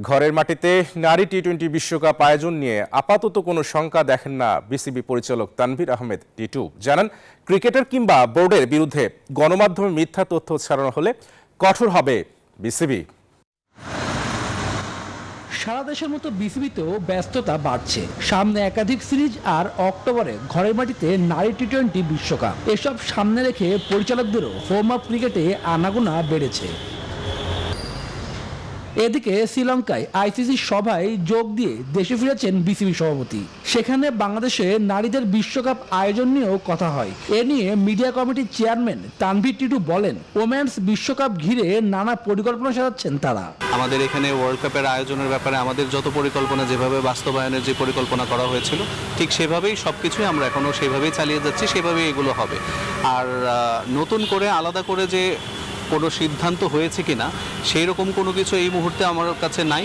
ঘরের মাটিতে নারী টি-20 বিশ্বকাপ আয়োজন নিয়ে আপাতত কোনো শঙ্কা দেখেন না বিসিবি পরিচালক তানভীর আহমেদ টিটু। জানান, ক্রিকেটার কিংবা বোর্ডের বিরুদ্ধে গণমাধ্যমে মিথ্যা তথ্য ছড়ানো হলে কঠোর হবে বিসিবি। সারা দেশের মতো বিসিবিতেও ব্যস্ততা বাড়ছে। সামনে একাধিক সিরিজ আর অক্টোবরে ঘরের মাটিতে নারী টি-20 বিশ্বকাপ। এসব সামনে রেখে পরিচালকদেরও হোম অফ ক্রিকেটে আনাগোনা বেড়েছে। এদিকে শ্রীলঙ্কায় আইসিসি সভায় যোগ দিয়ে দেশে ফিরেছেন বিসিবি সভাপতি। সেখানে বাংলাদেশে নারীদের বিশ্বকাপ আয়োজন নিয়েও কথা হয়। এ নিয়ে মিডিয়া কমিটির চেয়ারম্যান তানভীর টিটু বলেন, ওমেন্স বিশ্বকাপ ঘিরে নানা পরিকল্পনা সাজাচ্ছেন তারা। আমাদের এখানে ওয়ার্ল্ড কাপের আয়োজনের ব্যাপারে আমাদের যত পরিকল্পনা, যেভাবে বাস্তবায়নের যে পরিকল্পনা করা হয়েছিল, ঠিক সেভাবেই সবকিছুই আমরা এখনো সেভাবেই চালিয়ে যাচ্ছি, সেভাবেই এগুলো হবে। আর নতুন করে আলাদা করে যে কোনো সিদ্ধান্ত হয়েছে কিনা সেই রকম কোনো কিছু এই মুহূর্তে আমার কাছে নাই।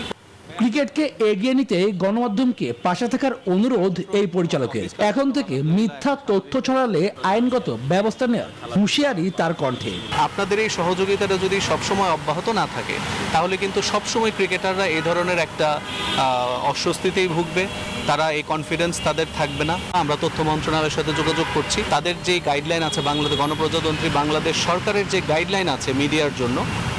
ক্রিকেটকে এগিয়ে নিতে গণমাধ্যমকে পাশে থাকার অনুরোধ এই পরিচালকের। এখন থেকে মিথ্যা তথ্য ছড়ালে আইনগত ব্যবস্থা নেওয়ার হুঁশিয়ারি তার কণ্ঠে। আপনাদের এই সহযোগিতাটা যদি সবসময় অব্যাহত না থাকে, তাহলে কিন্তু সবসময় ক্রিকেটাররা এই ধরনের একটা অস্বস্তিতেই ভুগবে। তারা এই কনফিডেন্স তাদের থাকবে না। আমরা তথ্য মন্ত্রণালয়ের সাথে যোগাযোগ করছি। তাদের যে গাইডলাইন আছে, বাংলাদেশ গণপ্রজাতন্ত্রী বাংলাদেশ সরকারের যে গাইডলাইন আছে মিডিয়ার জন্য,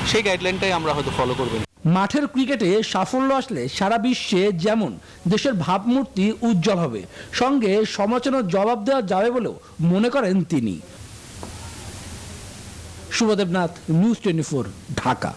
সেই গাইডলাইনটাই আমরা হয়তো ফলো করব। মাঠের ক্রিকেটে সাফল্য আসলে সারা বিশ্বে যেমন দেশের ভাবমূর্তি উজ্জ্বল হবে, সঙ্গে সমালোচনার জবাব দেওয়া যাবে বলেও মনে করেন তিনি। শুভদেবনাথ, নিউজ 24, ঢাকা।